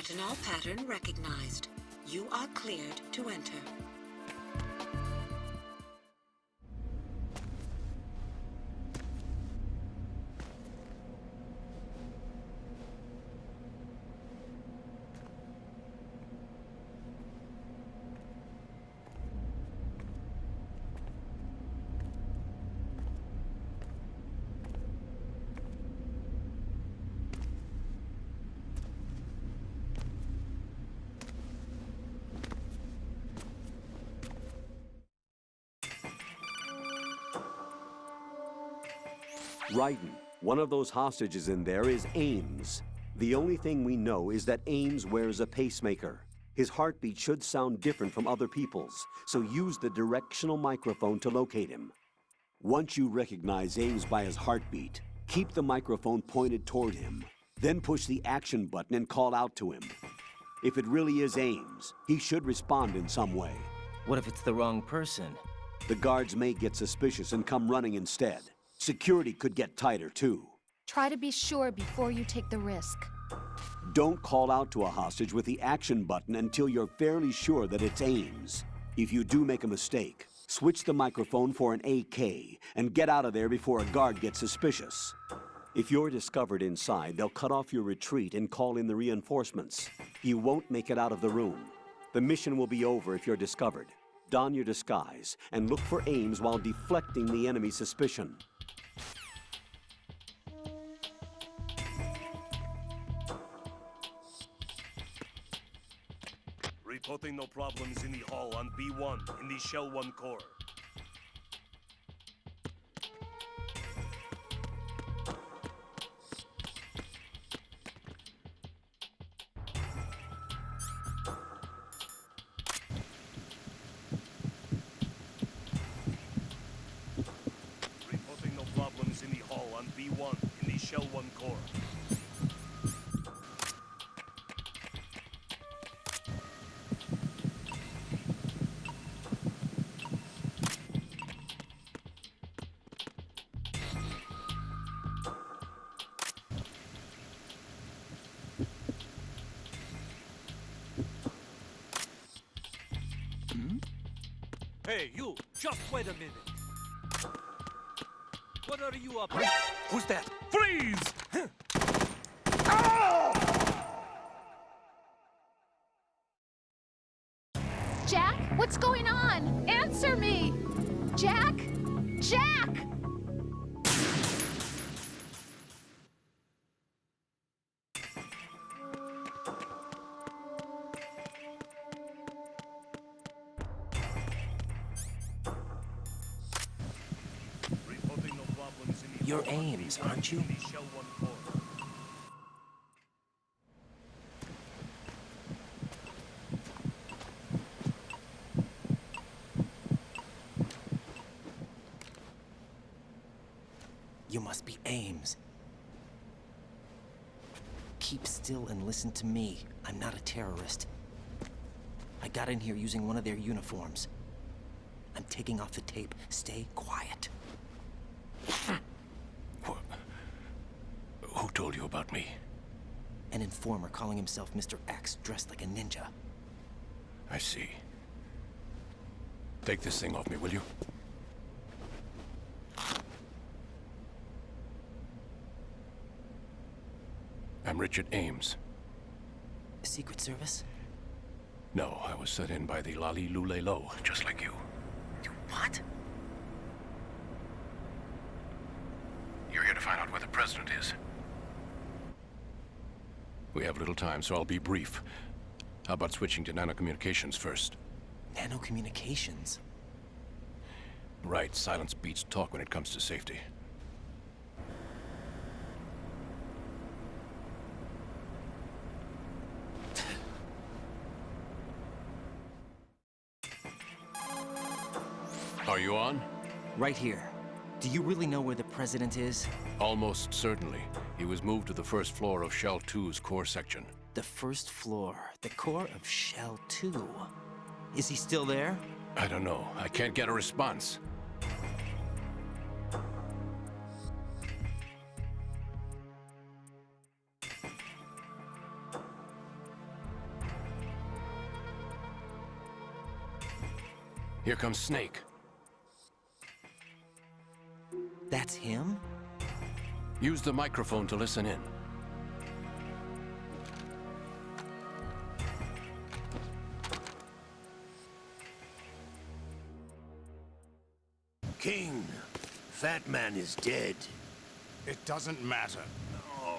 Retinol pattern recognized. You are cleared to enter. Raiden, one of those hostages in there is Ames. The only thing we know is that Ames wears a pacemaker. His heartbeat should sound different from other people's, so use the directional microphone to locate him. Once you recognize Ames by his heartbeat, keep the microphone pointed toward him. Then push the action button and call out to him. If it really is Ames, he should respond in some way. What if it's the wrong person? The guards may get suspicious and come running instead. Security could get tighter, too. Try to be sure before you take the risk. Don't call out to a hostage with the action button until you're fairly sure that it's Ames. If you do make a mistake, switch the microphone for an AK and get out of there before a guard gets suspicious. If you're discovered inside, they'll cut off your retreat and call in the reinforcements. You won't make it out of the room. The mission will be over if you're discovered. Don your disguise and look for Ames while deflecting the enemy's suspicion. Reporting no problems in the hall on B1 in the Shell 1 core. Reporting no problems in the hall on B1 in the Shell 1 core. Hey, you! Just wait a minute! What are you up to? Who's that? Freeze! Jack, what's going on? Answer me! Jack? Jack! Reporting no problems in the You're hall on Ames, B1 aren't you? in the Shell 1 core. You must be Ames. Keep still and listen to me. I'm not a terrorist. I got in here using one of their uniforms. I'm taking off the tape. Stay quiet. Who told you about me? An informer calling himself Mr. X, dressed like a ninja. I see. Take this thing off me, will you? I'm Richard Ames. Secret Service? No, I was set in by the Lali Lule Lo, just like you. You what? You're here to find out where the president is. We have little time, so I'll be brief. How about switching to nanocommunications first? Nanocommunications? Right, silence beats talk when it comes to safety. Are you on? Right here. Do you really know where the president is? Almost certainly. He was moved to the first floor of Shell 2's core section. The first floor. The core of Shell 2. Is he still there? I don't know. I can't get a response. Here comes Snake. That's him? Use the microphone to listen in. King, Fat Man is dead. It doesn't matter. No.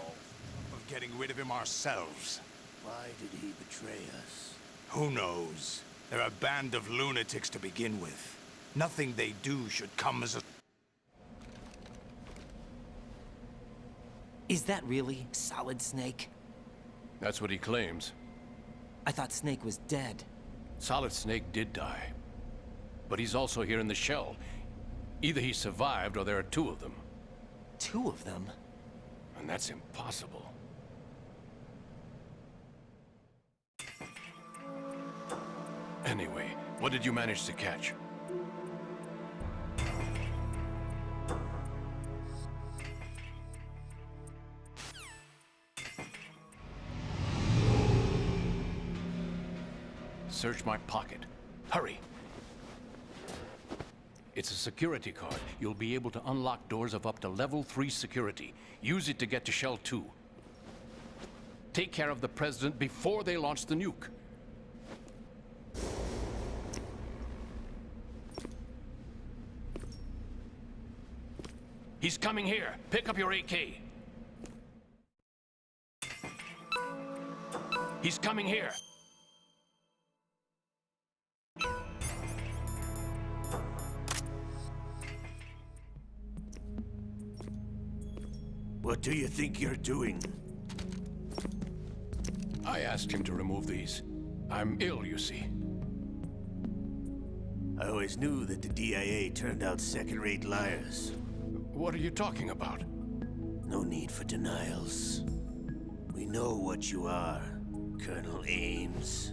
We're getting rid of him ourselves. Why did he betray us? Who knows? They're a band of lunatics to begin with. Nothing they do should come as a... Is that really Solid Snake? That's what he claims. I thought Snake was dead. Solid Snake did die. But he's also here in the shell. Either he survived or there are two of them. Two of them? And that's impossible. Anyway, what did you manage to catch? Search my pocket. Hurry! It's a security card. You'll be able to unlock doors of up to level 3 security. Use it to get to Shell 2. Take care of the President before they launch the nuke. He's coming here. Pick up your AK. He's coming here. What do you think you're doing? I asked him to remove these. I'm ill, you see. I always knew that the DIA turned out second-rate liars. What are you talking about? No need for denials. We know what you are, Colonel Ames.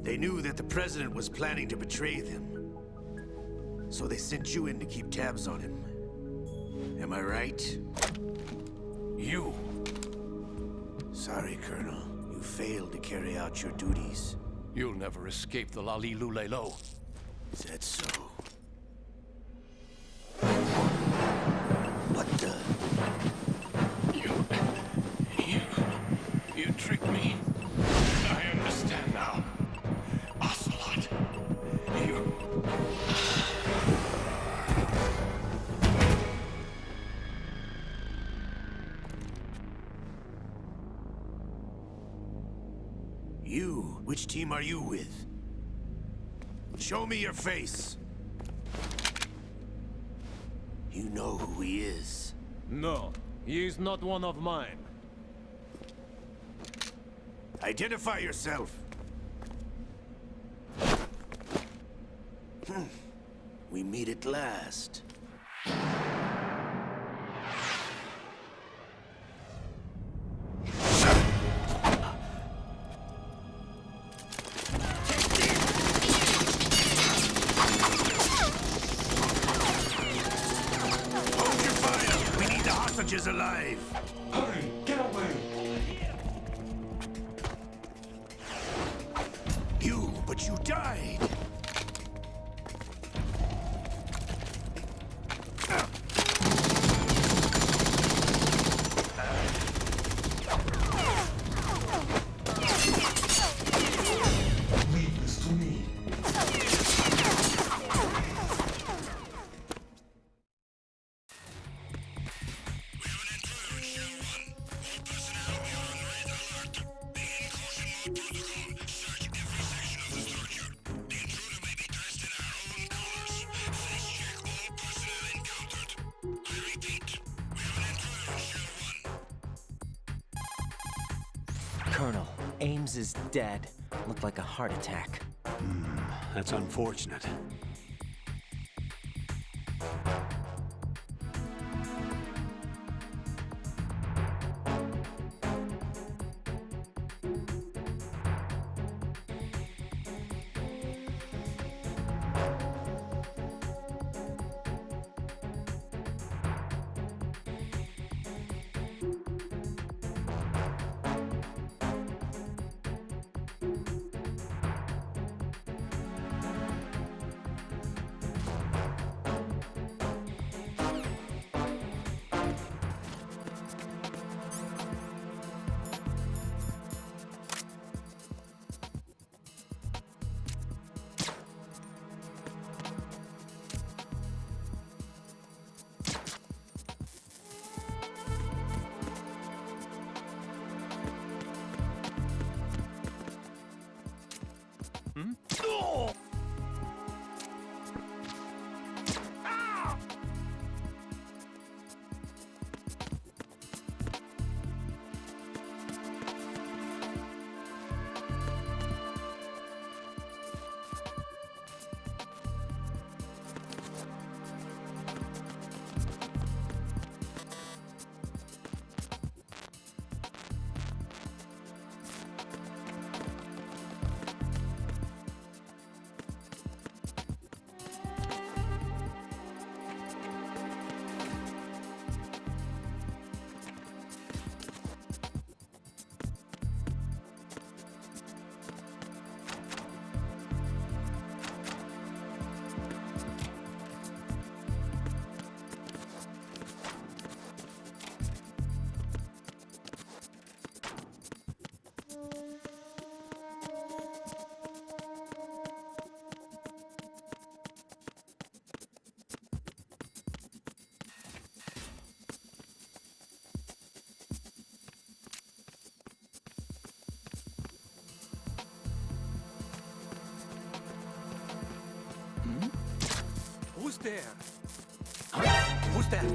They knew that the President was planning to betray them. So they sent you in to keep tabs on him. Am I right? You! Sorry, Colonel. You failed to carry out your duties. You'll never escape the Lali-Lu-Le-Lo. Is that so? What the? You tricked me. I understand now. Ocelot. You... You? Which team are you with? Show me your face. You know who he is. No, he is not one of mine. Identify yourself. We meet at last. Hold your fire! We need the hostages alive! Hurry! Get away! But you died! Leave this to me. Colonel, Ames is dead. Looked like a heart attack. That's unfortunate. Who's there? Who's that?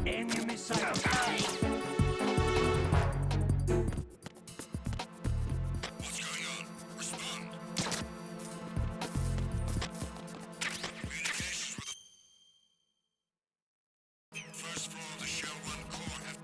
Enemy sighted. What's going on? Respond. Communications with the first floor of the Shell 1 core have...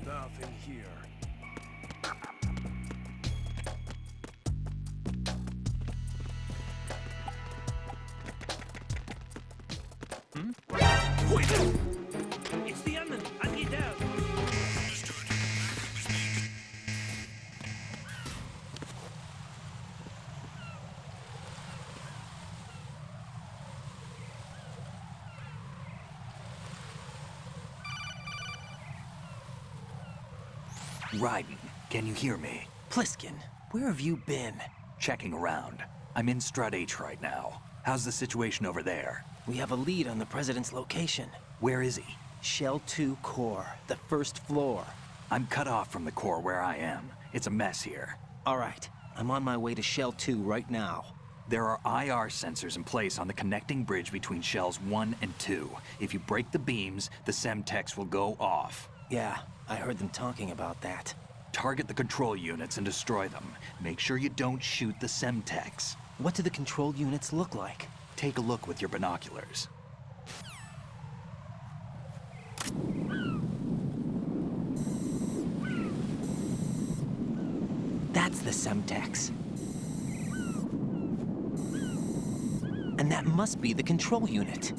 Nothing here. Wait! It's the enemy! I need help! Raiden, can you hear me? Pliskin, where have you been? Checking around. I'm in Strut H right now. How's the situation over there? We have a lead on the President's location. Where is he? Shell 2 core, the first floor. I'm cut off from the core where I am. It's a mess here. All right, I'm on my way to Shell 2 right now. There are IR sensors in place on the connecting bridge between Shells 1 and 2. If you break the beams, the Semtex will go off. Yeah, I heard them talking about that. Target the control units and destroy them. Make sure you don't shoot the Semtex. What do the control units look like? Take a look with your binoculars. That's the Semtex. And that must be the control unit.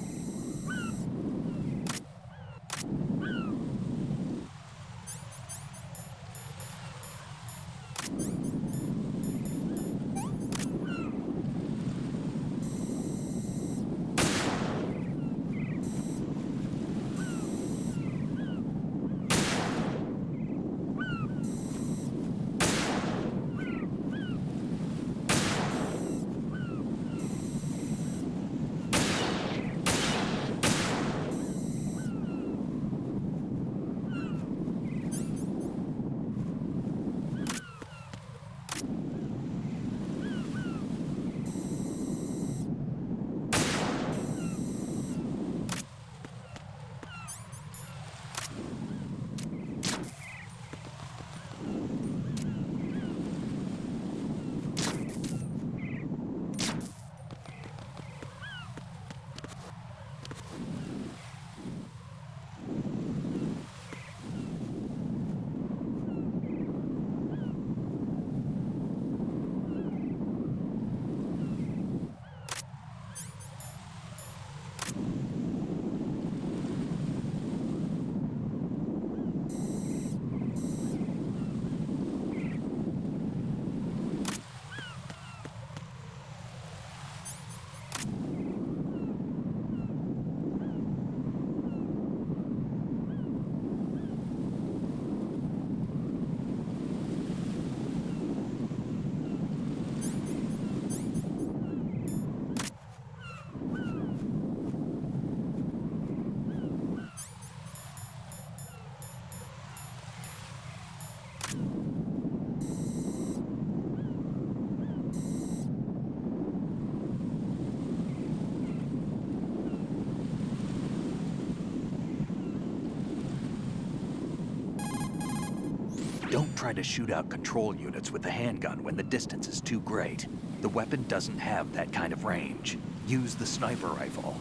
try to shoot out control units with the handgun when the distance is too great. The weapon doesn't have that kind of range. Use the sniper rifle.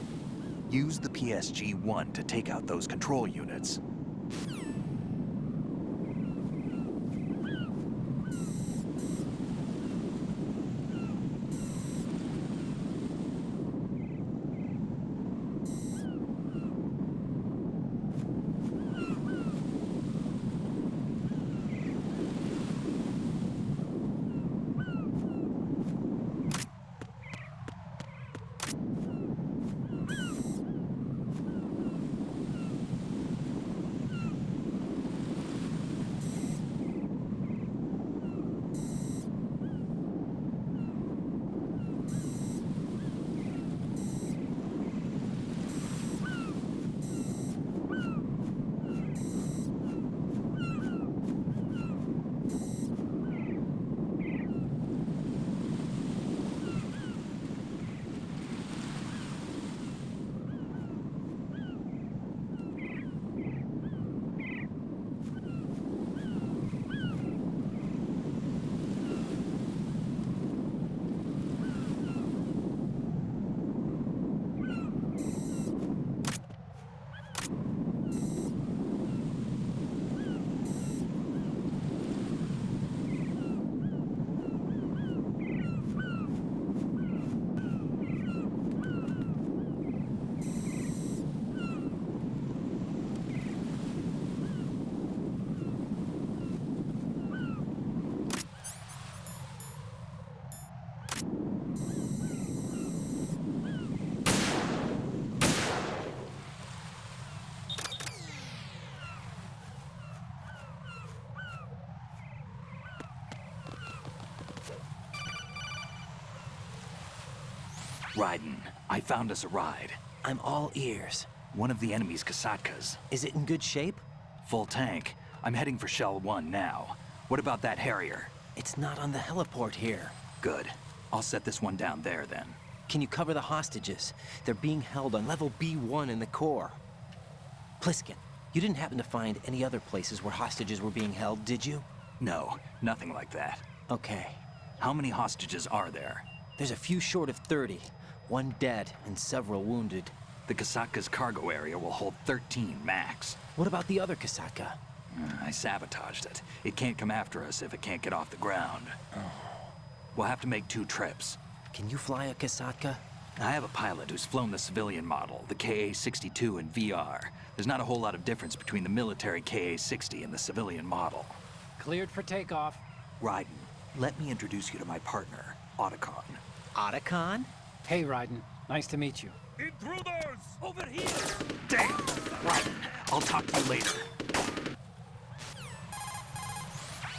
Use the PSG-1 to take out those control units. Raiden, I found us a ride. I'm all ears. One of the enemy's Kasatkas. Is it in good shape? Full tank. I'm heading for Shell 1 now. What about that Harrier? It's not on the heliport here. Good. I'll set this one down there then. Can you cover the hostages? They're being held on level B1 in the core. Pliskin, you didn't happen to find any other places where hostages were being held, did you? No, nothing like that. Okay. How many hostages are there? There's a few short of 30. One dead and several wounded. The Kasatka's cargo area will hold 13 max. What about the other Kasatka? I sabotaged it. It can't come after us if it can't get off the ground. We'll have to make 2 trips. Can you fly a Kasatka? I have a pilot who's flown the civilian model, the KA-62 in VR. There's not a whole lot of difference between the military KA-60 and the civilian model. Cleared for takeoff. Raiden, let me introduce you to my partner, Otacon. Otacon? Hey, Raiden. Nice to meet you. Intruders! Over here! Damn! Raiden, I'll talk to you later.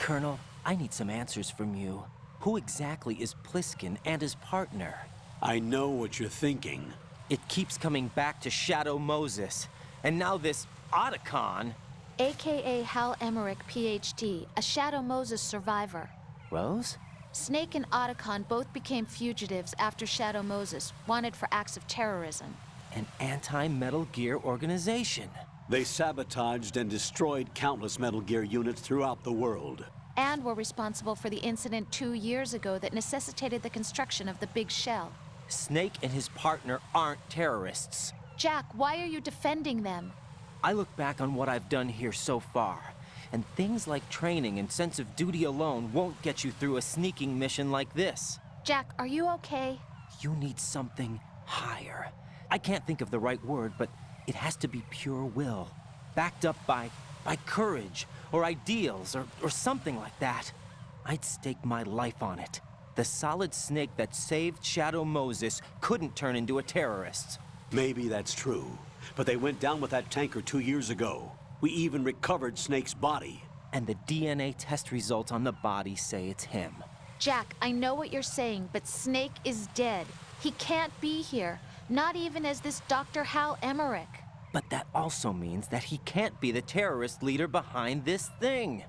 Colonel, I need some answers from you. Who exactly is Pliskin and his partner? I know what you're thinking. It keeps coming back to Shadow Moses. And now this Otacon. AKA Hal Emmerich, PhD, a Shadow Moses survivor. Rose? Snake and Otacon both became fugitives after Shadow Moses, wanted for acts of terrorism. An anti-Metal Gear organization. They sabotaged and destroyed countless Metal Gear units throughout the world. And were responsible for the incident 2 years ago that necessitated the construction of the Big Shell. Snake and his partner aren't terrorists. Jack, why are you defending them? I look back on what I've done here so far, and things like training and sense of duty alone won't get you through a sneaking mission like this. Jack, are you okay? You need something higher. I can't think of the right word, but it has to be pure will, backed up by courage, or ideals, or something like that. I'd stake my life on it. The solid Snake that saved Shadow Moses couldn't turn into a terrorist. Maybe that's true, but they went down with that tanker 2 years ago. We even recovered Snake's body. And the DNA test results on the body say it's him. Jack, I know what you're saying, but Snake is dead. He can't be here, not even as this Dr. Hal Emmerich. But that also means that he can't be the terrorist leader behind this thing.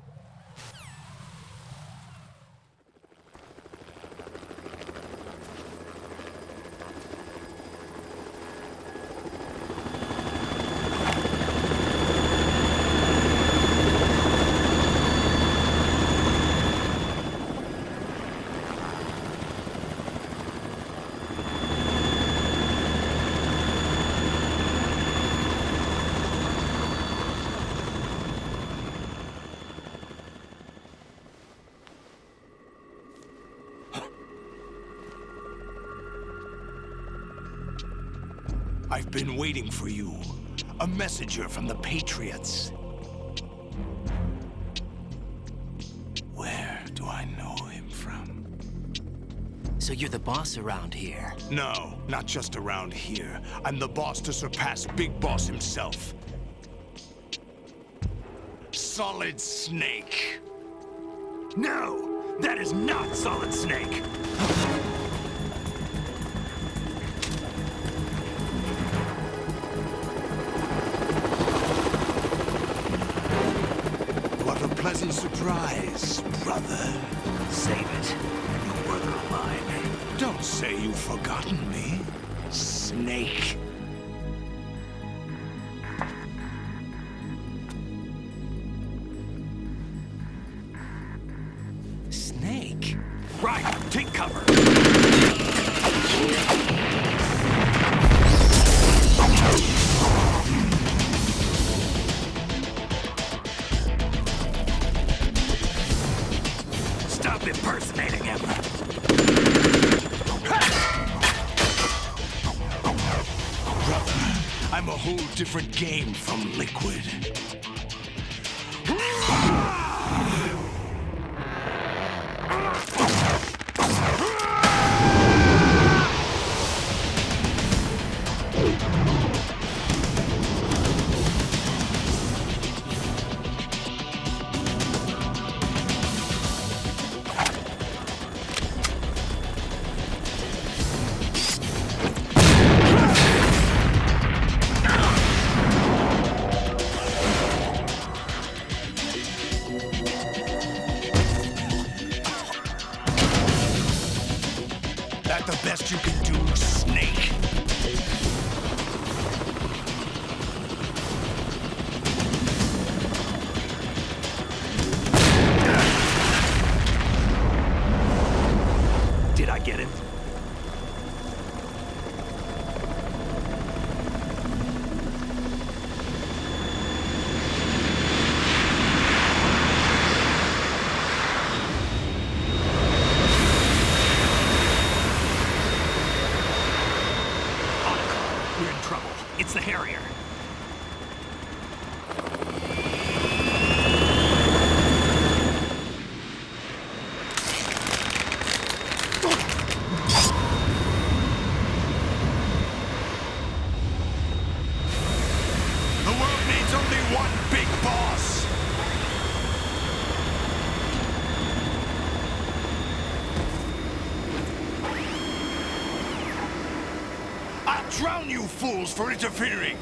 I've been waiting for you. A messenger from the Patriots. Where do I know him from? So you're the boss around here? No, not just around here. I'm the boss to surpass Big Boss himself. Solid Snake. No! That is not Solid Snake! What a pleasant surprise, brother. Save it. New brother of mine. Don't say you've forgotten me, Snake. Snake? Right, take cover. Stop impersonating him. Brother, I'm a whole different game from Liquid. That the best you can do, Snake? Did I get it? We're in trouble. It's the Harrier. The world needs only one big boss. I'll drown you fools for interfering.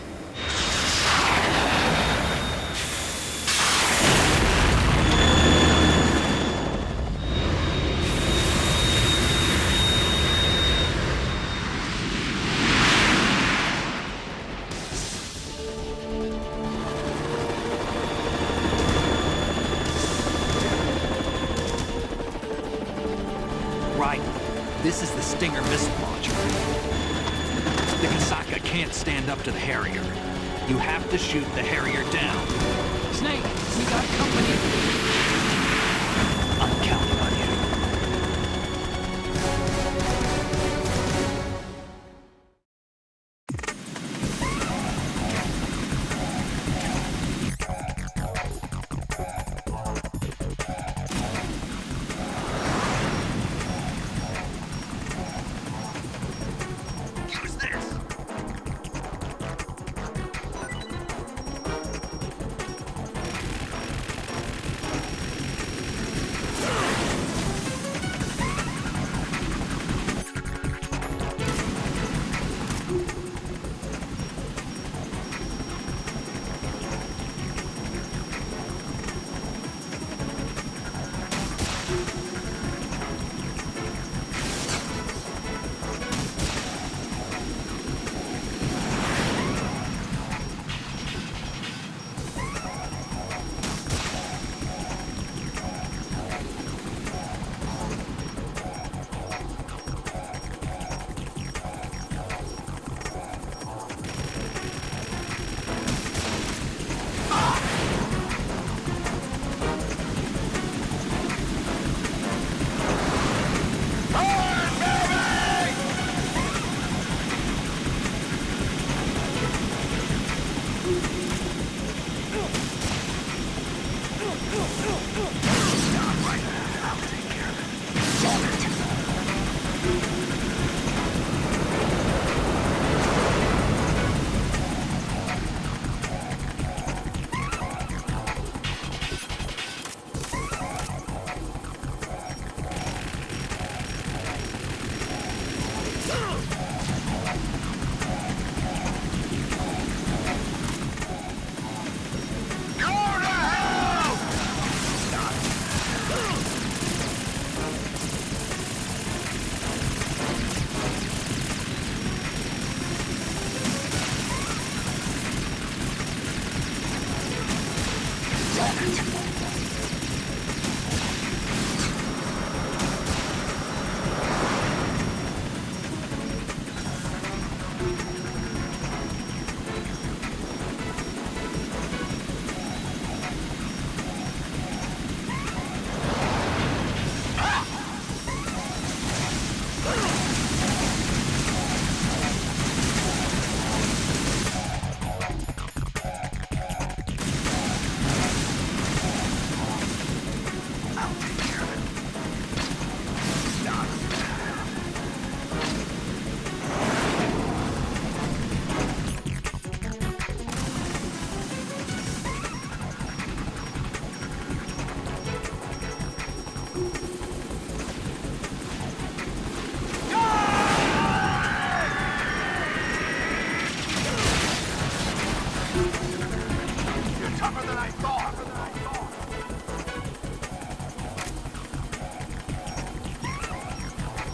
Right. This is the Stinger missile launcher. The Kasaka can't stand up to the Harrier. You have to shoot the Harrier down. Snake, we got company. I'm counting on you. Use this.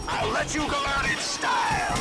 I'll let you go out in style!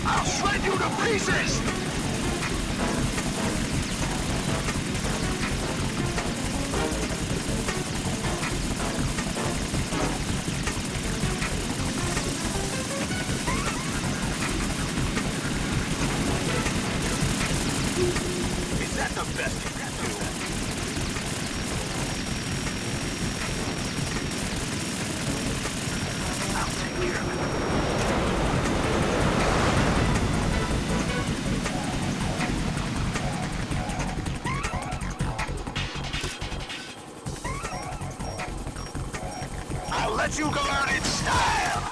I'll shred you to pieces! Is that the best you can do? I'll take care of it. I'll let you go out in style!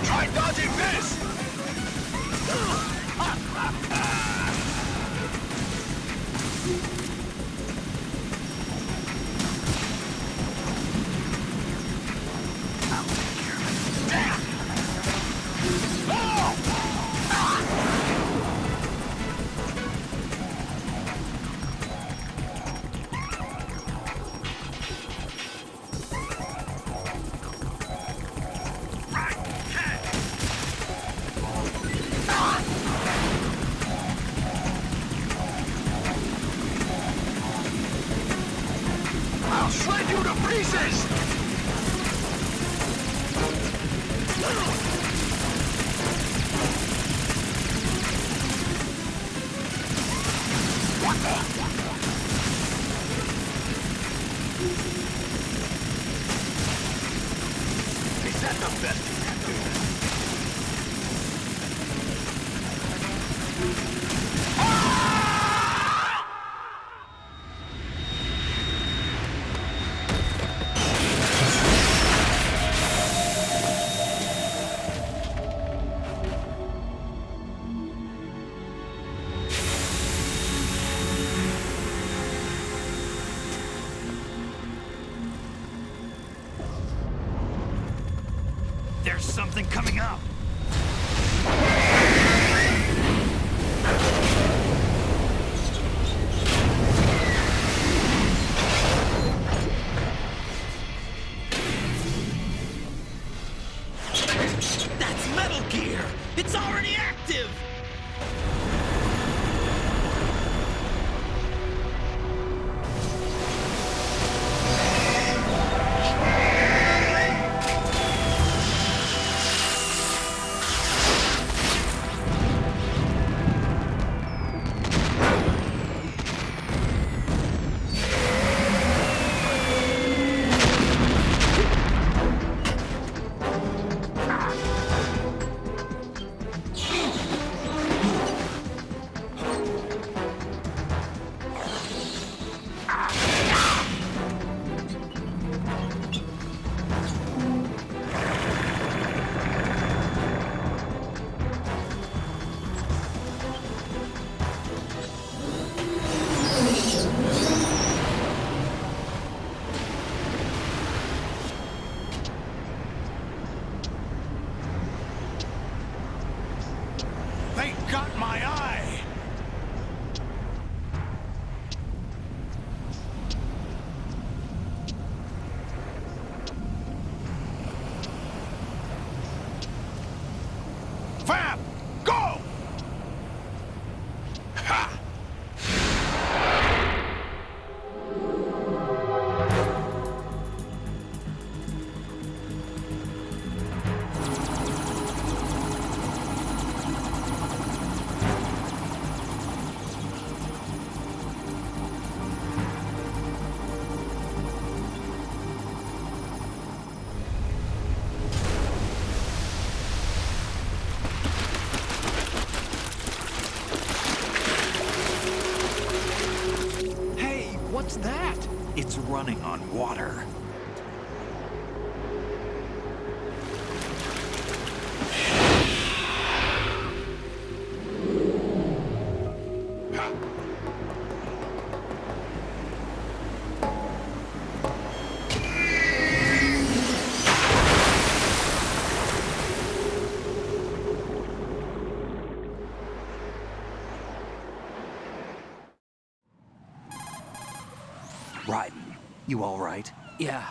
Try dodging this! I'll shred you to pieces! What the? Is that the best you can do? There's something coming up. That's Metal Gear! It's already active! What's that? It's running on water. Raiden, you all right? Yeah.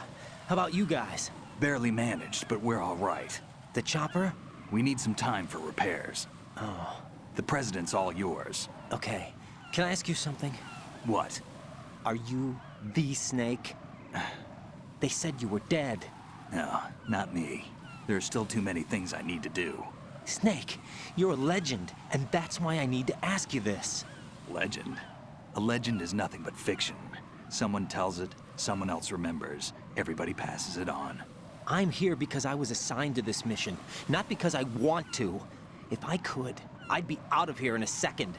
How about you guys? Barely managed, but we're all right. The chopper? We need some time for repairs. Oh. The president's all yours. Okay. Can I ask you something? What? Are you the Snake? They said you were dead. No, not me. There are still too many things I need to do. Snake, you're a legend, and that's why I need to ask you this. Legend? A legend is nothing but fiction. Someone tells it, someone else remembers. Everybody passes it on. I'm here because I was assigned to this mission, not because I want to. If I could, I'd be out of here in a second.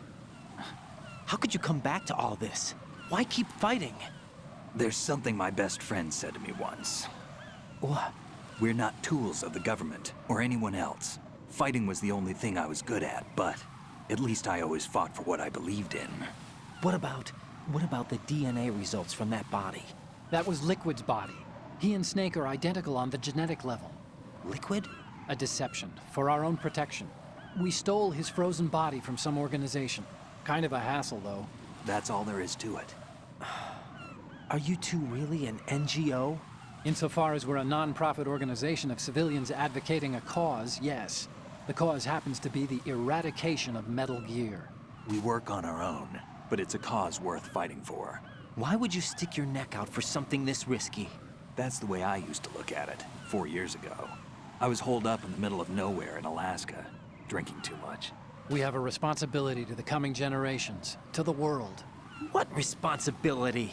How could you come back to all this? Why keep fighting? There's something my best friend said to me once. What? We're not tools of the government or anyone else. Fighting was the only thing I was good at, but at least I always fought for what I believed in. What about the DNA results from that body? That was Liquid's body. He and Snake are identical on the genetic level. Liquid? A deception, for our own protection. We stole his frozen body from some organization. Kind of a hassle, though. That's all there is to it. Are you two really an NGO? Insofar as we're a non-profit organization of civilians advocating a cause, yes. The cause happens to be the eradication of Metal Gear. We work on our own, but it's a cause worth fighting for. Why would you stick your neck out for something this risky? That's the way I used to look at it, 4 years ago. I was holed up in the middle of nowhere in Alaska, drinking too much. We have a responsibility to the coming generations, to the world. What responsibility?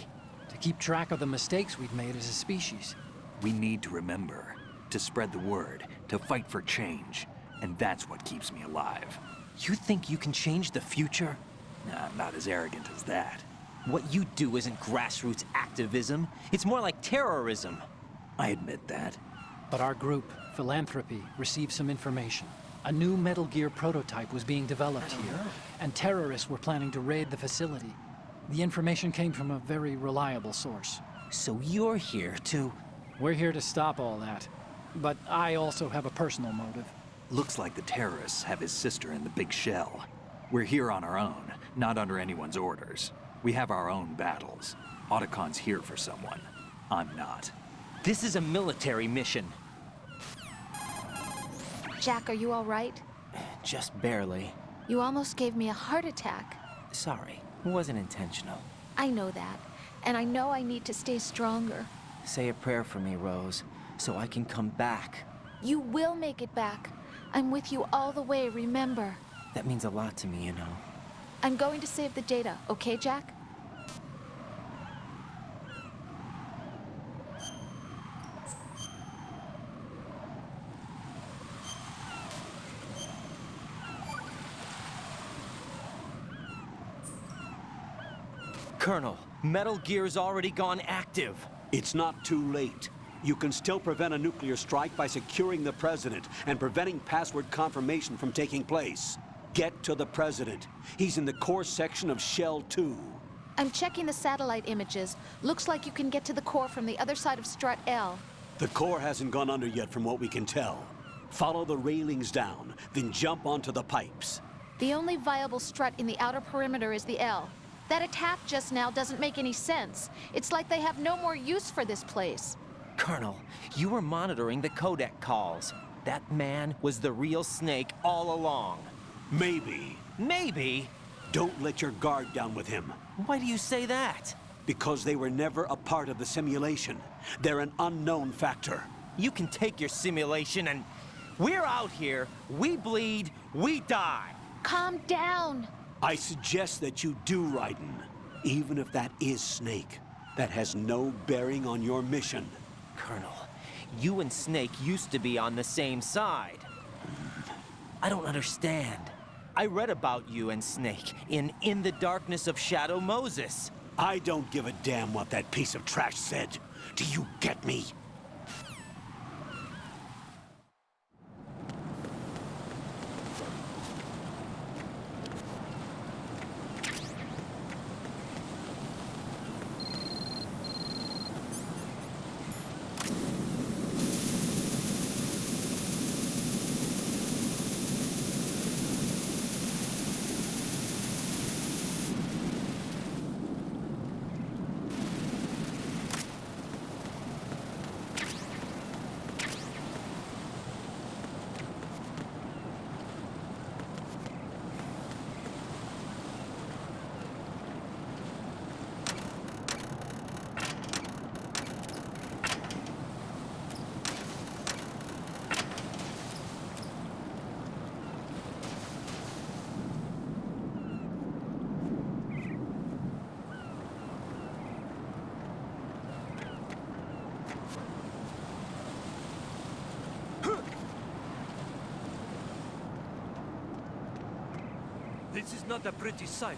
To keep track of the mistakes we've made as a species. We need to remember, to spread the word, to fight for change. And that's what keeps me alive. You think you can change the future? Nah, I'm not as arrogant as that. What you do isn't grassroots activism. It's more like terrorism. I admit that. But our group, Philanthropy, received some information. A new Metal Gear prototype was being developed here, and terrorists were planning to raid the facility. The information came from a very reliable source. So you're here to... We're here to stop all that. But I also have a personal motive. Looks like the terrorists have his sister in the big shell. We're here on our own, not under anyone's orders. We have our own battles. Otacon's here for someone. I'm not. This is a military mission. Jack, are you all right? Just barely. You almost gave me a heart attack. Sorry, it wasn't intentional. I know that, and I know I need to stay stronger. Say a prayer for me, Rose, so I can come back. You will make it back. I'm with you all the way, remember? That means a lot to me, you know. I'm going to save the data, okay, Jack? Colonel, Metal Gear's already gone active. It's not too late. You can still prevent a nuclear strike by securing the president and preventing password confirmation from taking place. Get to the president. He's in the core section of Shell 2. I'm checking the satellite images. Looks like you can get to the core from the other side of Strut L. The core hasn't gone under yet from what we can tell. Follow the railings down, then jump onto the pipes. The only viable strut in the outer perimeter is the L. That attack just now doesn't make any sense. It's like they have no more use for this place. Colonel, you were monitoring the codec calls. That man was the real Snake all along. Maybe. Maybe? Don't let your guard down with him. Why do you say that? Because they were never a part of the simulation. They're an unknown factor. You can take your simulation and... We're out here, we bleed, we die. Calm down. I suggest that you do, Raiden. Even if that is Snake, that has no bearing on your mission. Colonel, you and Snake used to be on the same side. I don't understand. I read about you and Snake in the Darkness of Shadow Moses. I don't give a damn what that piece of trash said. Do you get me? This is not a pretty sight.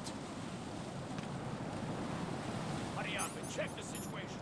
Hurry up and check the situation.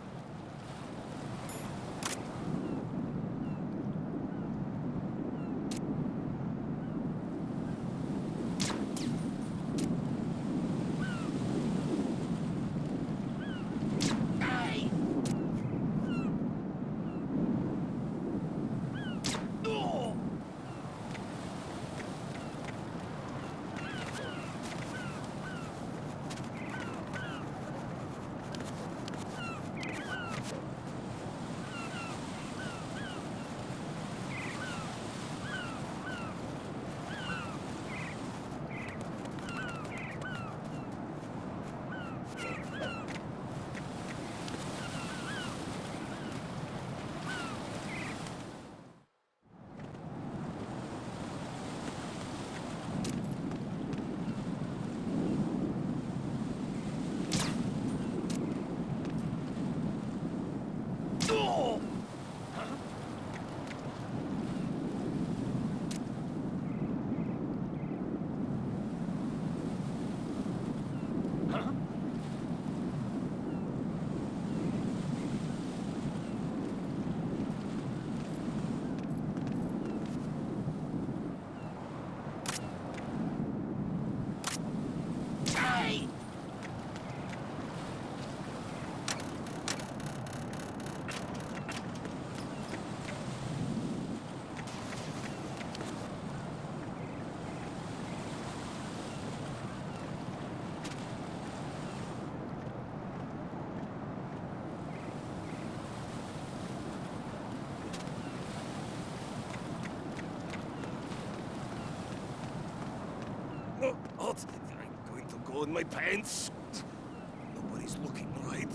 Oh, I'm going to go in my pants. Nobody's looking, right?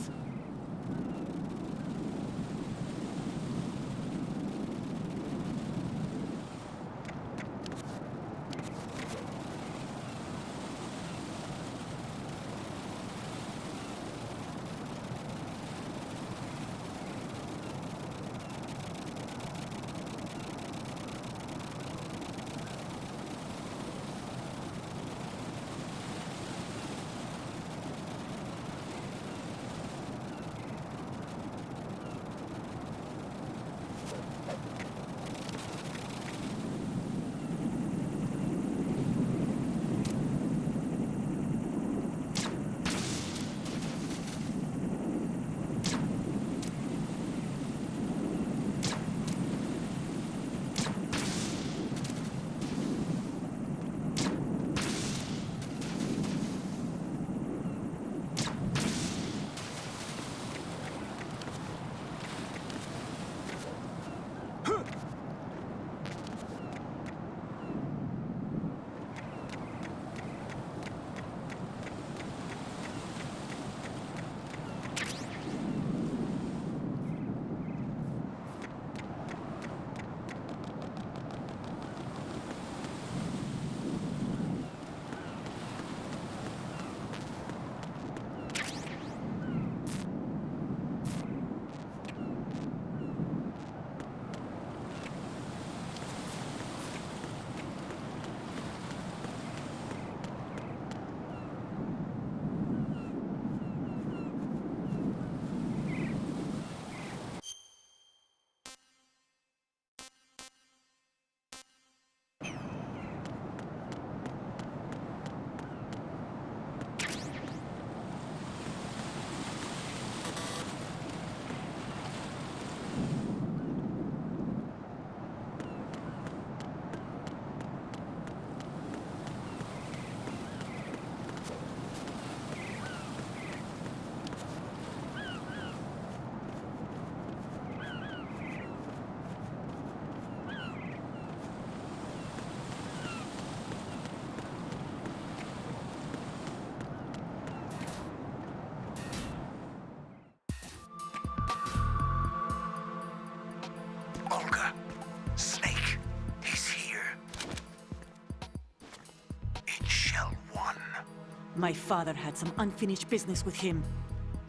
My father had some unfinished business with him.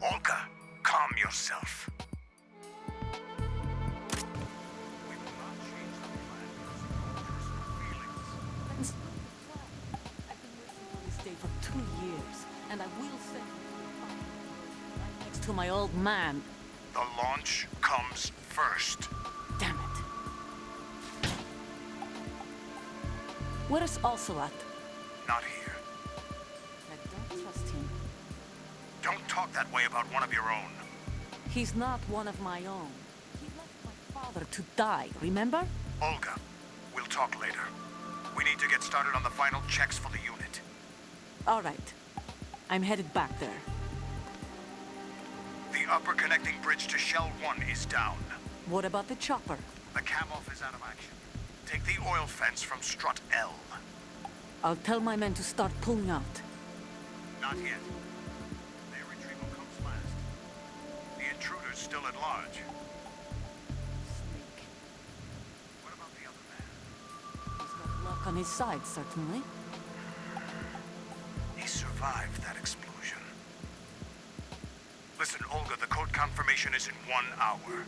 Olga, calm yourself. I've been waiting for this day for 2 years, and I will send right next to my old man. The launch comes first. Damn it. Where's Ocelot? Not here. I don't trust him. Don't talk that way about one of your own. He's not one of my own. He left my father to die, remember? Olga, we'll talk later. We need to get started on the final checks for the unit. All right. I'm headed back there. The upper connecting bridge to Shell 1 is down. What about the chopper? The cam-off is out of action. Take the oil fence from strut L. I'll tell my men to start pulling out. Not yet. Their retrieval comes last. The intruder's still at large. Snake. What about the other man? He's got luck on his side, certainly. He survived that explosion. Listen, Olga, the code confirmation is in 1 hour.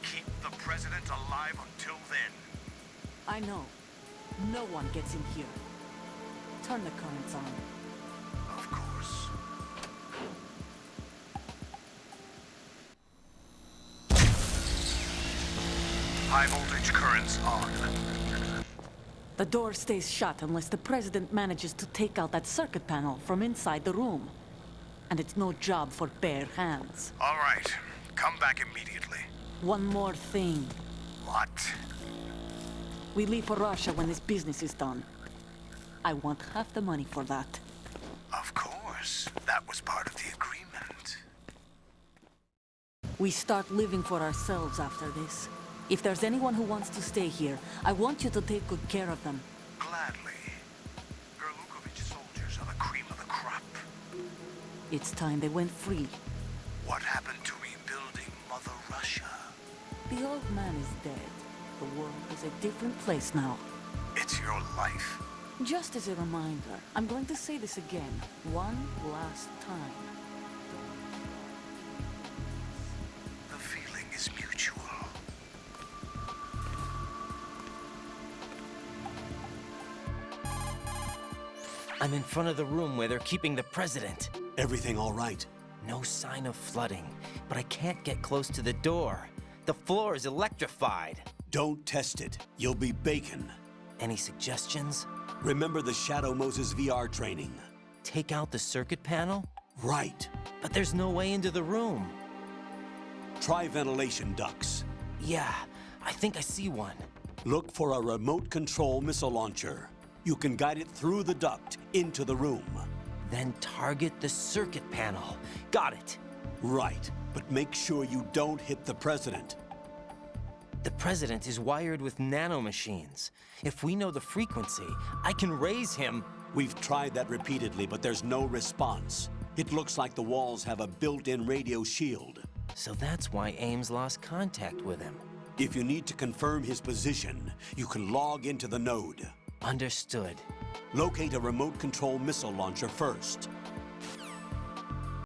Keep the president alive until then. I know. No one gets in here. Turn the currents on. Of course. High voltage currents on. The door stays shut unless the president manages to take out that circuit panel from inside the room. And it's no job for bare hands. All right. Come back immediately. One more thing. What? We leave for Russia when this business is done. I want half the money for that. Of course. That was part of the agreement. We start living for ourselves after this. If there's anyone who wants to stay here, I want you to take good care of them. Gladly. Gerlukovich soldiers are the cream of the crop. It's time they went free. What happened to rebuilding Mother Russia? The old man is dead. The world is a different place now. It's your life. Just as a reminder, I'm going to say this again, one last time. The feeling is mutual. I'm in front of the room where they're keeping the president. Everything all right? No sign of flooding, but I can't get close to the door. The floor is electrified. Don't test it. You'll be bacon. Any suggestions? Remember the Shadow Moses VR training? Take out the circuit panel? Right. But there's no way into the room. Try ventilation ducts. Yeah, I think I see one. Look for a remote control missile launcher. You can guide it through the duct into the room. Then target the circuit panel. Got it. Right, but make sure you don't hit the president. The president is wired with nanomachines. If we know the frequency, I can raise him. We've tried that repeatedly, but there's no response. It looks like the walls have a built-in radio shield. So that's why Ames lost contact with him. If you need to confirm his position, you can log into the node. Understood. Locate a remote control missile launcher first.